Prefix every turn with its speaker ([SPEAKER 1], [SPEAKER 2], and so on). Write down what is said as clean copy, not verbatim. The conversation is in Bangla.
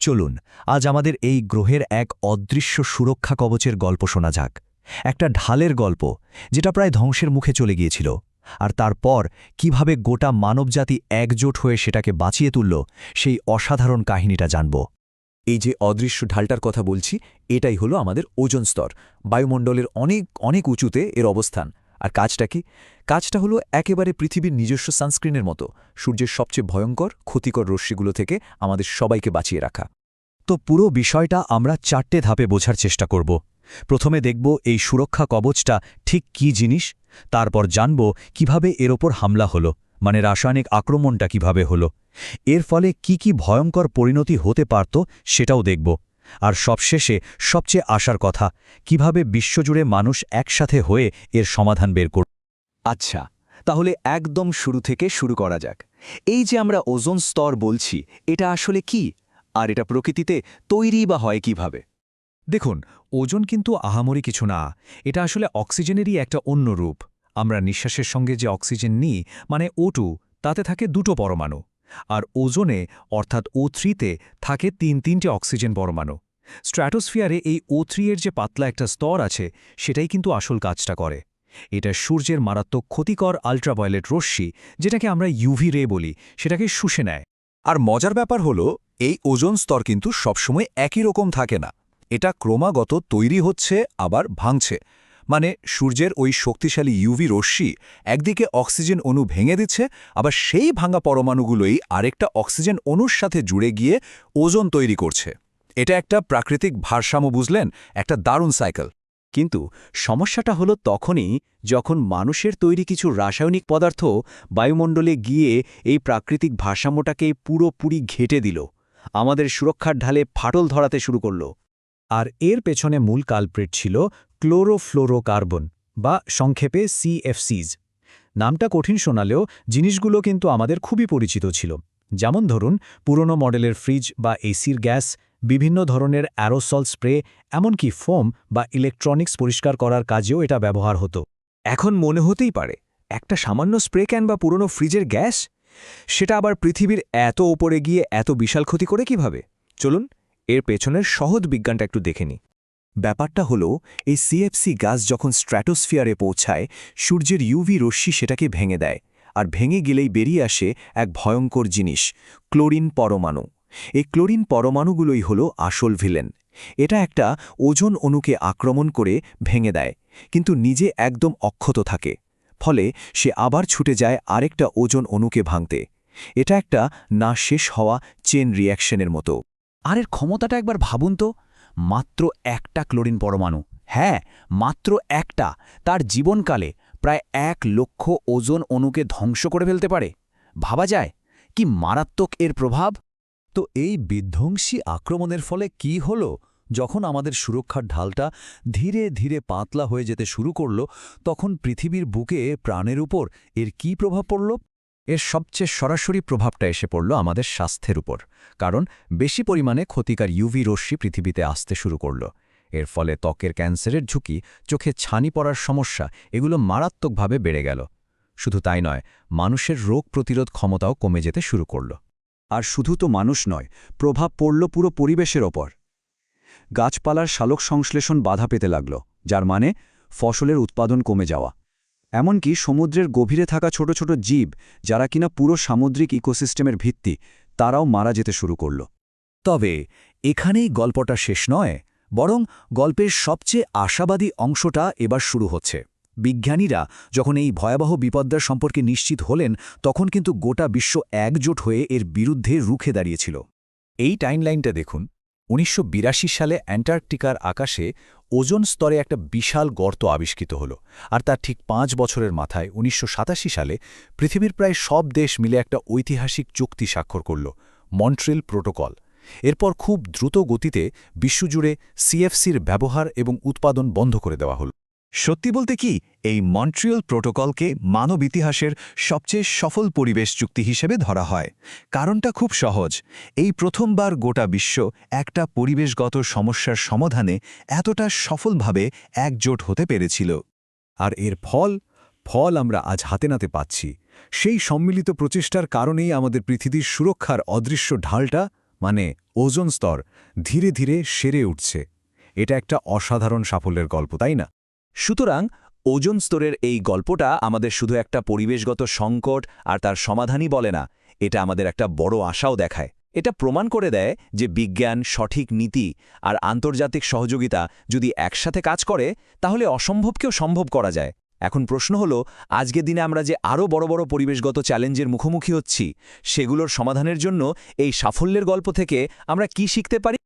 [SPEAKER 1] চলুন আজ আমাদের এই গ্রহের এক অদৃশ্য সুরক্ষা কবচের গল্প শোনা যাক। একটা ঢালের গল্প যেটা প্রায় ধ্বংসের মুখে চলে গিয়েছিল, আর তারপর কিভাবে গোটা মানবজাতি একজোট হয়ে সেটাকে বাঁচিয়ে তুলল, সেই অসাধারণ কাহিনীটা জানব।
[SPEAKER 2] এই যে অদৃশ্য ঢালটার কথা বলছি, এটাই হলো আমাদের ওজোন স্তর। বায়ুমণ্ডলের অনেক অনেক উঁচুতে এর অবস্থান। আর কাজটা কি? কাজটা হলো একেবারে পৃথিবীর নিজস্ব সানস্ক্রিনের মতো, সূর্যের সবচেয়ে ভয়ঙ্কর ক্ষতিকর রশ্মিগুলো থেকে আমাদের সবাইকে বাঁচিয়ে রাখা।
[SPEAKER 1] তো পুরো বিষয়টা আমরা 4টে ধাপে বোঝার চেষ্টা করব। প্রথমে দেখব এই সুরক্ষা কবচটা ঠিক কী জিনিস, তারপর জানব কিভাবে এর ওপর হামলা হলো, মানে রাসায়নিক আক্রমণটা কিভাবে হলো, এর ফলে কি কি ভয়ঙ্কর পরিণতি হতে পারত সেটাও দেখব। আর সবশেষে সবচেয়ে আশার কথা, কিভাবে বিশ্বজুড়ে মানুষ একসাথে হয়ে এর সমাধান বের করবে।
[SPEAKER 2] আচ্ছা, তাহলে একদম শুরু থেকে শুরু করা যাক। এই যে আমরা ওজোন স্তর বলছি, এটা আসলে কি? আর এটা প্রকৃতিতে তৈরি বা হয় কিভাবে?
[SPEAKER 1] দেখুন, ওজোন কিন্তু আহামরি কিছু না। এটা আসলে অক্সিজেনেরই একটা অন্য রূপ। আমরা নিঃশ্বাসের সঙ্গে যে অক্সিজেন নিই, মানে O2, তাতে থাকে 2টো পরমাণু। আর ওজোনে অর্থাৎ O3-তে থাকে 3টে অক্সিজেন পরমাণু। স্ট্র্যাটোস্ফিয়ারে এই O3 এর যে পাতলা একটা স্তর আছে, সেটাই কিন্তু আসল কাজটা করে। এটা সূর্যের মারাত্মক ক্ষতিকর আল্ট্রাভায়োলেট রশ্মি, যেটাকে আমরা ইউভি রে বলি, সেটাকে শুষে নেয়।
[SPEAKER 3] আর মজার ব্যাপার হলো, এই ওজোন স্তর কিন্তু সবসময় একই রকম থাকে না। এটা ক্রমাগত তৈরি হচ্ছে আবার ভাঙছে। মানে সূর্যের ওই শক্তিশালী ইউভি রশ্মি একদিকে অক্সিজেন অণু ভেঙে দিচ্ছে, আবার সেই ভাঙা পরমাণুগুলোই আরেকটা অক্সিজেন অণুর সাথে জুড়ে গিয়ে ওজোন তৈরি করছে। এটা একটা প্রাকৃতিক ভারসাম্য, বুঝলেন? একটা দারুণ সাইকেল।
[SPEAKER 2] কিন্তু সমস্যাটা হলো তখনই যখন মানুষের তৈরি কিছু রাসায়নিক পদার্থ বায়ুমণ্ডলে গিয়ে এই প্রাকৃতিক ভারসাম্যটাকে পুরোপুরি ঘেঁটে দিল, আমাদের সুরক্ষার ঢালে ফাটল ধরাতে শুরু করল।
[SPEAKER 1] আর এর পেছনে মূল কালপ্রিট ছিল ক্লোরোফ্লোরোকার্বন, বা সংক্ষেপে CFCs। নামটা কঠিন শোনালেও জিনিসগুলো কিন্তু আমাদের খুবই পরিচিত ছিল। যেমন ধরুন, পুরনো মডেলের ফ্রিজ বা এসির গ্যাস, বিভিন্ন ধরনের অ্যারোসল স্প্রে, এমনকি ফোম বা ইলেকট্রনিক্স পরিষ্কার করার কাজেও এটা ব্যবহার হতো।
[SPEAKER 2] এখন মনে হতেই পারে, একটা সামান্য স্প্রে ক্যান বা পুরনো ফ্রিজের গ্যাস, সেটা আবার পৃথিবীর এত ওপরে গিয়ে এত বিশাল ক্ষতি করে কিভাবে? চলুন এর পেছনের সহজ বিজ্ঞানটা একটু দেখে নিই। ব্যাপারটা হলো, এই CFC গ্যাস যখন স্ট্র্যাটোস্ফিয়ারে পৌঁছায়, সূর্যের ইউভি রশ্মি সেটাকে ভেঙে দেয়, আর ভেঙে গেলেই বেরিয়ে আসে এক ভয়ঙ্কর জিনিস, ক্লোরিন পরমাণু। এই ক্লোরিন পরমাণুগুলোই হলো আসল ভিলেন। এটা একটা ওজোন অণুকে আক্রমণ করে ভেঙে দেয়, কিন্তু নিজে একদম অক্ষত থাকে। ফলে সে আবার ছুটে যায় আরেকটা ওজোন অণুকে ভাঙতে। এটা একটা না শেষ হওয়া চেন রিঅ্যাকশনের মতো। আর এর ক্ষমতাটা একবার ভাবুন তো, মাত্র একটা ক্লোরিন পরমাণু, হ্যাঁ মাত্র একটা, তার জীবনকালে প্রায় 1 লক্ষ ওজোন অণুকে ধ্বংস করে ফেলতে পারে। ভাবা যায় কি মারাত্মক এর প্রভাব?
[SPEAKER 1] তো এই বিধ্বংসী আক্রমণের ফলে কি হলো? যখন আমাদের সুরক্ষার ঢালটা ধীরে ধীরে পাতলা হয়ে যেতে শুরু করল, তখন পৃথিবীর বুকে প্রাণের উপর এর কি প্রভাব পড়ল? এর সবচেয়ে সরাসরি প্রভাবটা এসে পড়ল আমাদের স্বাস্থ্যের উপর। কারণ বেশি পরিমাণে ক্ষতিকার ইউভি রশ্মি পৃথিবীতে আসতে শুরু করল। এর ফলে ত্বকের ক্যান্সারের ঝুঁকি, চোখে ছানি পড়ার সমস্যা, এগুলো মারাত্মকভাবে বেড়ে গেল। শুধু তাই নয়, মানুষের রোগ প্রতিরোধ ক্ষমতাও কমে যেতে শুরু করল।
[SPEAKER 3] আর শুধু তো মানুষ নয়, প্রভাব পড়ল পুরো পরিবেশের ওপর। গাছপালার সালোক সংশ্লেষণ বাধা পেতে লাগল, যার মানে ফসলের উৎপাদন কমে যাওয়া। এমনকি সমুদ্রের গভীরে থাকা ছোট ছোট জীব, যারা কিনা পুরো সামুদ্রিক ইকোসিস্টেমের ভিত্তি, তারাও মারা যেতে শুরু করল।
[SPEAKER 1] তবে এখানেই গল্পটা শেষ নয়, বরং গল্পের সবচেয়ে আশাবাদী অংশটা এবার শুরু হচ্ছে। বিজ্ঞানীরা যখন এই ভয়াবহ বিপদ্দার সম্পর্কে নিশ্চিত হলেন, তখন কিন্তু গোটা বিশ্ব একজোট হয়ে এর বিরুদ্ধে রুখে দাঁড়িয়েছিল। এই টাইমলাইনটা দেখুন। 1982 সালে অ্যান্টার্কটিকার আকাশে ওজোন স্তরে একটা বিশাল গর্ত আবিষ্কৃত হলো, আর তার ঠিক 5 বছরের মাথায় 1987 সালে পৃথিবীর প্রায় সব দেশ মিলে একটা ঐতিহাসিক চুক্তি স্বাক্ষর করল, মন্ট্রিল প্রোটোকল। এরপর খুব দ্রুত গতিতে বিশ্বজুড়ে CFCর ব্যবহার এবং উৎপাদন বন্ধ করে দেওয়া হল। সত্যি বলতে কি, এই মন্ট্রিয়াল প্রোটোকলকে মানব ইতিহাসের সবচেয়ে সফল পরিবেশ চুক্তি হিসেবে ধরা হয়। কারণটা খুব সহজ, এই প্রথমবার গোটা বিশ্ব একটা পরিবেশগত সমস্যার সমাধানে এতটা সফলভাবে একজোট হতে পেরেছিল। আর এর ফল আমরা আজ হাতে নাতে পাচ্ছি। সেই সম্মিলিত প্রচেষ্টার কারণেই আমাদের পৃথিবীর সুরক্ষার অদৃশ্য ঢালটা,
[SPEAKER 3] মানে ওজোন স্তর ধীরে ধীরে সেরে উঠছে। এটা একটা অসাধারণ সাফল্যের গল্প, তাই না?
[SPEAKER 1] সুতরাং ওজোন স্তরের এই গল্পটা আমাদের শুধু একটা পরিবেশগত সংকট আর তার সমাধানই বলে না, এটা আমাদের একটা বড় আশাও দেখায়। এটা প্রমাণ করে দেয় যে বিজ্ঞান, সঠিক নীতি আর আন্তর্জাতিক সহযোগিতা যদি একসাথে কাজ করে, তাহলে অসম্ভবকেও সম্ভব করা যায়। এখন প্রশ্ন হলো, আজকের দিনে আমরা যে আরও বড় বড় পরিবেশগত চ্যালেঞ্জের মুখোমুখি হচ্ছি, সেগুলোর সমাধানের জন্য এই সাফল্যের গল্প থেকে আমরা কি শিখতে পারি?